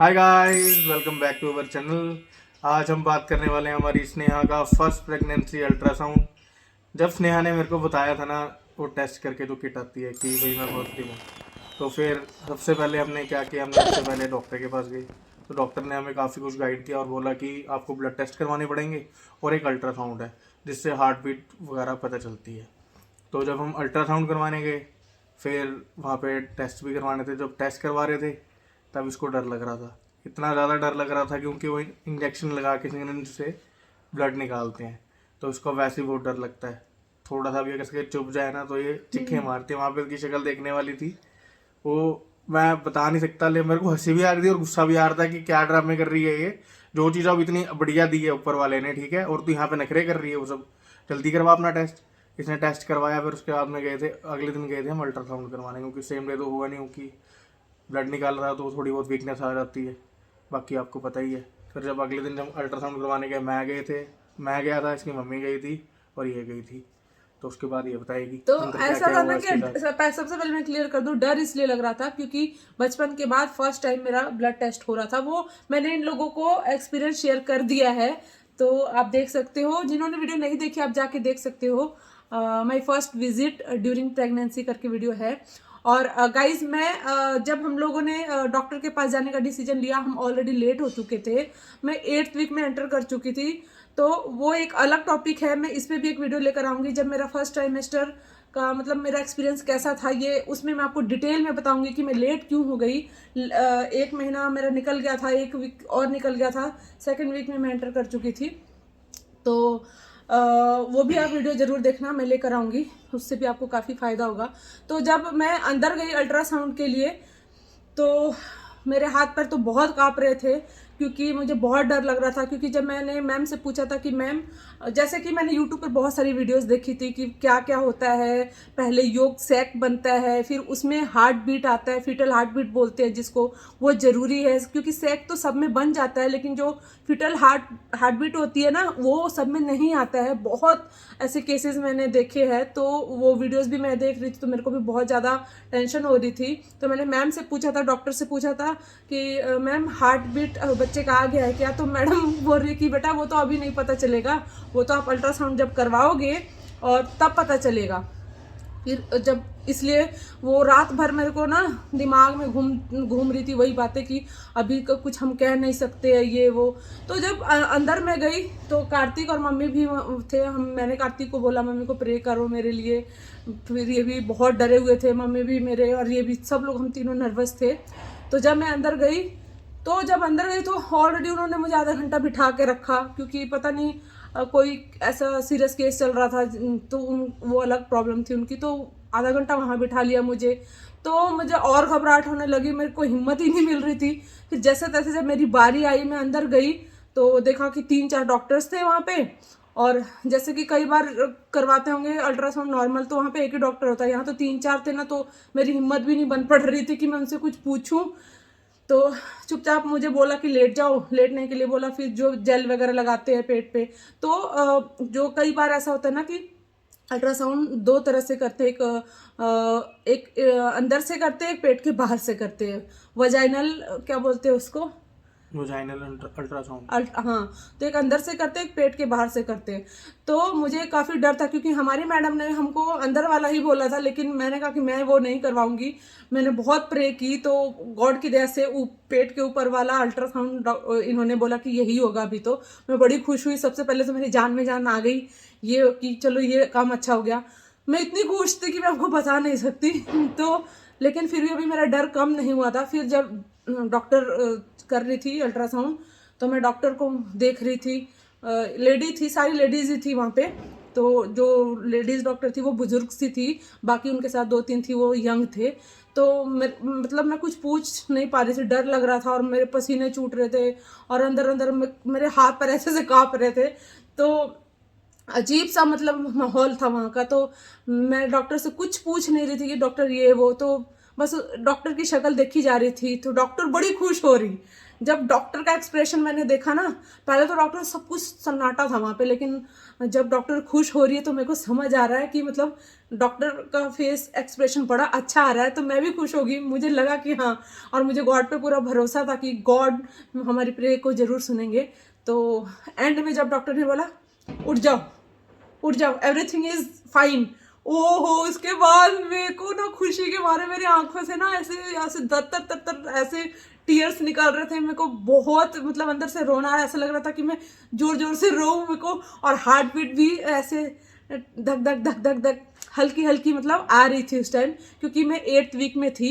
Hi guys, welcome back to our channel. आज हम बात करने वाले हैं हमारी स्नेहा का फर्स्ट प्रेगनेंसी अल्ट्रासाउंड। जब स्नेहा ने मेरे को बताया था ना, वो टेस्ट करके जो किट आती है कि भाई मैं पॉजिटिव हूँ, तो फिर सबसे पहले हमने क्या किया, हमने सबसे पहले डॉक्टर के पास गए। तो डॉक्टर ने हमें काफ़ी कुछ गाइड किया और बोला कि आपको ब्लड टेस्ट करवाने पड़ेंगे और एक अल्ट्रासाउंड है जिससे हार्ट बीट वगैरह पता चलती है। तो जब हम अल्ट्रासाउंड करवाने गए, फिर वहाँ पे टेस्ट भी करवाने थे। जब टेस्ट करवा रहे थे तब इसको डर लग रहा था, इतना ज़्यादा डर लग रहा था क्योंकि वो इंजेक्शन लगा के सिरिंज से ब्लड निकालते हैं, तो इसको वैसे ही बहुत डर लगता है। थोड़ा सा भी अगर इसके चुप जाए ना तो ये चिक्के मारते हैं। वहाँ पे उसकी शक्ल देखने वाली थी, वो मैं बता नहीं सकता, लेकिन मेरे को हंसी भी आ रही थी और गुस्सा भी आ रहा था कि क्या ड्रामे कर रही है ये। जो चीज़ अब इतनी बढ़िया दी है ऊपर वाले ने, ठीक है, और तू यहाँ पे नखरे कर रही है वो सब। जल्दी करवा अपना टेस्ट। इसने टेस्ट करवाया, फिर उसके बाद में गए थे, अगले दिन गए थे हम अल्ट्रासाउंड करवाने, क्योंकि सेम डे तो हुआ नहीं, क्योंकि ब्लड निकाल रहा तो थोड़ी बहुत वीकनेस आ जाती है, बाकी आपको पता ही है। फिर जब अगले दिन जब अल्ट्रासाउंड करवाने गए, मैं गया था, इसकी मम्मी गई थी और ये गई थी। तो उसके बाद ये बताएगी तो अंदर क्या ऐसा क्या था हुआ ना इसके साथ। कि सबसे पहले मैं क्लियर कर दूं, डर इसलिए लग रहा था क्योंकि बचपन के बाद फर्स्ट टाइम मेरा ब्लड टेस्ट हो रहा था। वो मैंने इन लोगों को एक्सपीरियंस शेयर कर दिया है, तो आप देख सकते हो। जिन्होंने वीडियो नहीं देखी आप जाके देख सकते हो। My first visit during pregnancy करके वीडियो है। और गाइज मैं जब हम लोगों ने डॉक्टर के पास जाने का डिसीजन लिया, हम ऑलरेडी लेट हो चुके थे। मैं 8th वीक में एंटर कर चुकी थी, तो वो एक अलग टॉपिक है। मैं इस पर भी एक वीडियो लेकर आऊंगी जब मेरा फर्स्ट ट्राइमेस्टर का मतलब मेरा एक्सपीरियंस कैसा था, ये उसमें मैं आपको डिटेल में बताऊंगी कि मैं लेट क्यों हो गई। एक महीना मेरा निकल गया था, एक वीक और निकल गया था, सेकेंड वीक में मैं एंटर कर चुकी थी। तो वो भी आप वीडियो जरूर देखना, मैं लेकर आऊंगी, उससे भी आपको काफ़ी फ़ायदा होगा। तो जब मैं अंदर गई अल्ट्रासाउंड के लिए, तो मेरे हाथ पैर तो बहुत काँप रहे थे क्योंकि मुझे बहुत डर लग रहा था। क्योंकि जब मैंने मैम से पूछा था कि मैम, जैसे कि मैंने यूट्यूब पर बहुत सारी वीडियोस देखी थी कि क्या क्या होता है, पहले योग सैक बनता है, फिर उसमें हार्ट बीट आता है, फीटल हार्ट बीट बोलते हैं जिसको, वो ज़रूरी है क्योंकि सैक तो सब में बन जाता है, लेकिन जो फीटल हार्ट बीट होती है ना, वो सब में नहीं आता है। बहुत ऐसे केसेस मैंने देखे हैं, तो वो वीडियोस भी मैं देख रही थी, तो मेरे को भी बहुत ज़्यादा टेंशन हो रही थी। तो मैंने मैम से पूछा था, डॉक्टर से पूछा था कि मैम हार्ट बीट बच्चे का आ गया है क्या? तो मैडम बोल रही कि बेटा वो तो अभी नहीं पता चलेगा, वो तो आप अल्ट्रासाउंड जब करवाओगे और तब पता चलेगा। फिर जब इसलिए वो रात भर मेरे को ना दिमाग में घूम घूम रही थी वही बातें कि अभी का कुछ हम कह नहीं सकते हैं, ये वो। तो जब अंदर में गई तो कार्तिक और मम्मी भी थे। मैंने कार्तिक को बोला मम्मी को प्रे करो मेरे लिए। फिर ये भी बहुत डरे हुए थे, मम्मी भी मेरे, और ये भी सब लोग, हम तीनों नर्वस थे। तो जब मैं अंदर गई, तो ऑलरेडी उन्होंने मुझे आधा घंटा बिठा के रखा क्योंकि पता नहीं कोई ऐसा सीरियस केस चल रहा था, तो वो अलग प्रॉब्लम थी उनकी। तो आधा घंटा वहाँ बिठा लिया मुझे। तो मुझे और घबराहट होने लगी, मेरे को हिम्मत ही नहीं मिल रही थी। फिर जैसे तैसे जब मेरी बारी आई, मैं अंदर गई तो देखा कि 3-4 डॉक्टर्स थे वहाँ पे। और जैसे कि कई बार करवाते होंगे अल्ट्रासाउंड नॉर्मल, तो वहाँ पे एक ही डॉक्टर होता है, यहाँ तो 3-4 थे ना, तो मेरी हिम्मत भी नहीं बन पड़ रही थी कि मैं उनसे कुछ पूछूं। तो चुपचाप मुझे बोला कि लेट जाओ, लेटने के लिए बोला। फिर जो जेल वगैरह लगाते हैं पेट पे, तो जो कई बार ऐसा होता है ना कि अल्ट्रासाउंड दो तरह से करते हैं, एक अंदर से करते हैं, एक पेट के बाहर से करते हैं, वजाइनल क्या बोलते हैं उसको, वजाइनल अल्ट्रासाउंड। हाँ। तो एक अंदर से करते हैं, एक पेट के बाहर से करते हैं। तो मुझे काफ़ी डर था क्योंकि हमारी मैडम ने हमको अंदर वाला ही बोला था, लेकिन मैंने कहा कि मैं वो नहीं करवाऊंगी। मैंने बहुत प्रे की, तो गॉड की दया से पेट के ऊपर वाला अल्ट्रासाउंड इन्होंने बोला कि यही होगा अभी। तो मैं बड़ी खुश हुई, सबसे पहले तो मेरी जान में जान आ गई ये कि चलो ये काम अच्छा हो गया। मैं इतनी खुश थी कि मैं आपको बता नहीं सकती। तो लेकिन फिर भी अभी मेरा डर कम नहीं हुआ था। फिर जब डॉक्टर कर रही थी अल्ट्रासाउंड, तो मैं डॉक्टर को देख रही थी। लेडी थी, सारी लेडीज ही थी वहाँ पे। तो जो लेडीज डॉक्टर थी वो बुजुर्ग सी थी, बाकी उनके साथ 2-3 थी वो यंग थे। तो मतलब मैं कुछ पूछ नहीं पा रही थी, डर लग रहा था और मेरे पसीने छूट रहे थे और अंदर अंदर मेरे हाथ पैर ऐसे से काँप रहे थे। तो अजीब सा मतलब माहौल था वहाँ का। तो मैं डॉक्टर से कुछ पूछ नहीं रही थी कि डॉक्टर ये वो, तो बस डॉक्टर की शक्ल देखी जा रही थी। तो डॉक्टर बड़ी खुश हो रही जब डॉक्टर का एक्सप्रेशन मैंने देखा ना, पहले तो डॉक्टर सब कुछ सन्नाटा था वहाँ पे, लेकिन जब डॉक्टर खुश हो रही है तो मेरे को समझ आ रहा है कि मतलब डॉक्टर का फेस एक्सप्रेशन बड़ा अच्छा आ रहा है, तो मैं भी खुश होगी। मुझे लगा कि हाँ, और मुझे गॉड पे पूरा भरोसा था कि गॉड हमारी प्रे को ज़रूर सुनेंगे। तो एंड में जब डॉक्टर ने बोला उठ जाओ उठ जाओ, एवरीथिंग इज फाइन, ओहो, उसके बाद मेरे को ना खुशी के मारे मेरी आंखों से ना ऐसे दर ऐसे टीयर्स निकल रहे थे। मेरे को बहुत मतलब अंदर से रोना आया, ऐसा लग रहा था कि मैं जोर जोर से रोऊं मेरे को, और हार्ट बीट भी ऐसे धक धक धक धक धक हल्की हल्की मतलब आ रही थी उस टाइम, क्योंकि मैं 8th वीक में थी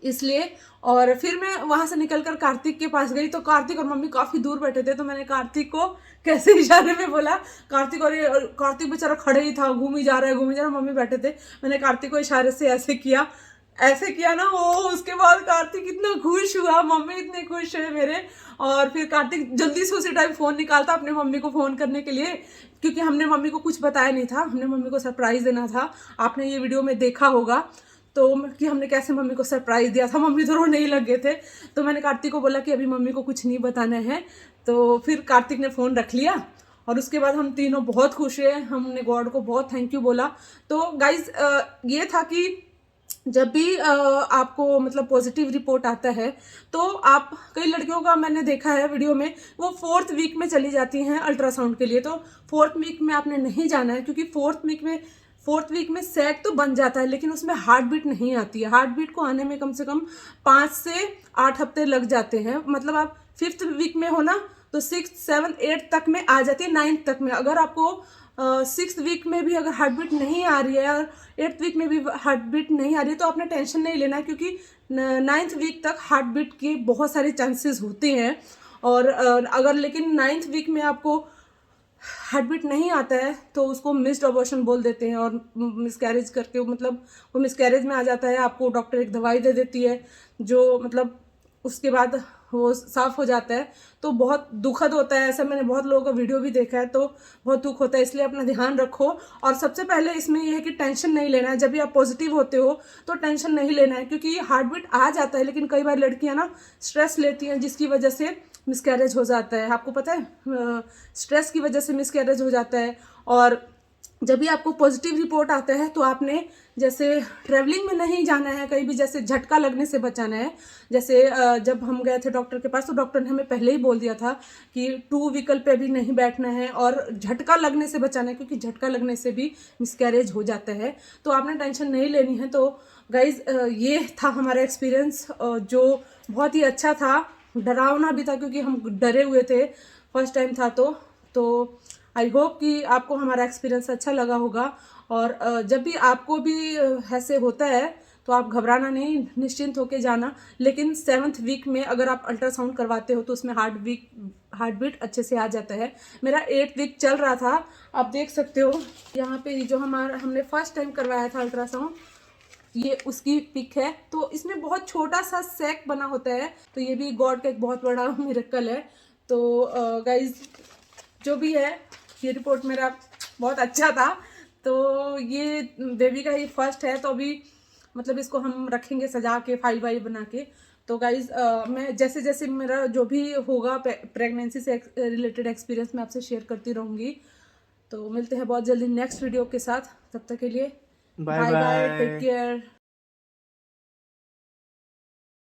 इसलिए। और फिर मैं वहां से निकलकर कार्तिक के पास गई, तो कार्तिक और मम्मी काफी दूर बैठे थे, तो मैंने कार्तिक को कैसे इशारे में बोला, कार्तिक, और कार्तिक बेचारा खड़े ही था, घूम ही जा रहा है, मम्मी बैठे थे, मैंने कार्तिक को इशारे से ऐसे किया ना, वो उसके बाद कार्तिक इतना खुश हुआ, मम्मी इतने खुश हुए मेरे। और फिर कार्तिक जल्दी से उसी टाइम फोन निकालता अपने मम्मी को फोन करने के लिए, क्योंकि हमने मम्मी को कुछ बताया नहीं था, हमने मम्मी को सरप्राइज देना था। आपने ये वीडियो में देखा होगा तो कि हमने कैसे मम्मी को सरप्राइज दिया था, मम्मी तो रोने ही लग गए थे। तो मैंने कार्तिक को बोला कि अभी मम्मी को कुछ नहीं बताना है, तो फिर कार्तिक ने फ़ोन रख लिया, और उसके बाद हम तीनों बहुत खुश हुए, हमने गॉड को बहुत थैंक यू बोला। तो गाइज ये था कि जब भी आपको मतलब पॉजिटिव रिपोर्ट आता है, तो आप, कई लड़कियों का मैंने देखा है वीडियो में, वो 4th वीक में चली जाती हैं अल्ट्रासाउंड के लिए। तो 4th वीक में आपने नहीं जाना है, क्योंकि 4th वीक में सैक तो बन जाता है, लेकिन उसमें हार्ट बीट नहीं आती है। हार्ट बीट को आने में कम से कम 5 से 8 हफ्ते लग जाते हैं। मतलब आप 5th वीक में हो ना, तो 6th 7th 8th तक में आ जाती है, 9th तक में। अगर आपको 6th वीक में भी अगर हार्ट बीट नहीं आ रही है, और 8th वीक में भी हार्ट बीट नहीं आ रही है, तो आपने टेंशन नहीं लेना है, क्योंकि 9th वीक तक हार्ट बीट के बहुत सारे चांसेस होते हैं। और अगर लेकिन 9th वीक में आपको हार्ट बीट नहीं आता है, तो उसको मिस्ड अबॉर्शन बोल देते हैं, और मिसकैरेज करके मतलब वो मिसकैरेज में आ जाता है। आपको डॉक्टर एक दवाई दे देती है, जो मतलब उसके बाद वो साफ हो जाता है। तो बहुत दुखद होता है, ऐसा मैंने बहुत लोगों का वीडियो भी देखा है, तो बहुत दुख होता है। इसलिए अपना ध्यान रखो, और सबसे पहले इसमें यह है कि टेंशन नहीं लेना है। जब भी आप पॉजिटिव होते हो तो टेंशन नहीं लेना है, क्योंकि हार्ट बीट आ जाता है, लेकिन कई बार लड़कियां ना स्ट्रेस लेती हैं, जिसकी वजह से मिसकैरेज हो जाता है। आपको पता है, स्ट्रेस की वजह से मिसकैरेज हो जाता है। और जब भी आपको पॉजिटिव रिपोर्ट आता है, तो आपने जैसे ट्रैवलिंग में नहीं जाना है कहीं भी, जैसे झटका लगने से बचाना है। जैसे जब हम गए थे डॉक्टर के पास, तो डॉक्टर ने हमें पहले ही बोल दिया था कि 2 व्हीकल पे भी नहीं बैठना है, और झटका लगने से बचाना है, क्योंकि झटका लगने से भी मिसकैरेज हो जाता है। तो आपने टेंशन नहीं लेनी है। तो गाइज ये था हमारा एक्सपीरियंस, जो बहुत ही अच्छा था, डरावना भी था, क्योंकि हम डरे हुए थे, फर्स्ट टाइम था। तो आई होप कि आपको हमारा एक्सपीरियंस अच्छा लगा होगा। और जब भी आपको भी ऐसे होता है, तो आप घबराना नहीं, निश्चिंत होके जाना। लेकिन 7th वीक में अगर आप अल्ट्रासाउंड करवाते हो, तो उसमें हार्ट बीट अच्छे से आ जाता है। मेरा 8th वीक चल रहा था, आप देख सकते हो यहाँ पे, जो हमने फर्स्ट टाइम करवाया था अल्ट्रासाउंड, ये उसकी पिक है। तो इसमें बहुत छोटा सा सैक बना होता है, तो ये भी गॉड का एक बहुत बड़ा मिरेकल है। तो गाइज जो भी है, ये रिपोर्ट मेरा बहुत अच्छा था। तो ये बेबी का ही फर्स्ट है, तो अभी मतलब इसको हम रखेंगे सजा के, फाइल वाइल बना के। तो गाइज मैं जैसे जैसे मेरा जो भी होगा प्रेगनेंसी से रिलेटेड एक्सपीरियंस, मैं आपसे शेयर करती रहूँगी। तो मिलते हैं बहुत जल्दी नेक्स्ट वीडियो के साथ, तब तक के लिए बाय बाय, टेक केयर।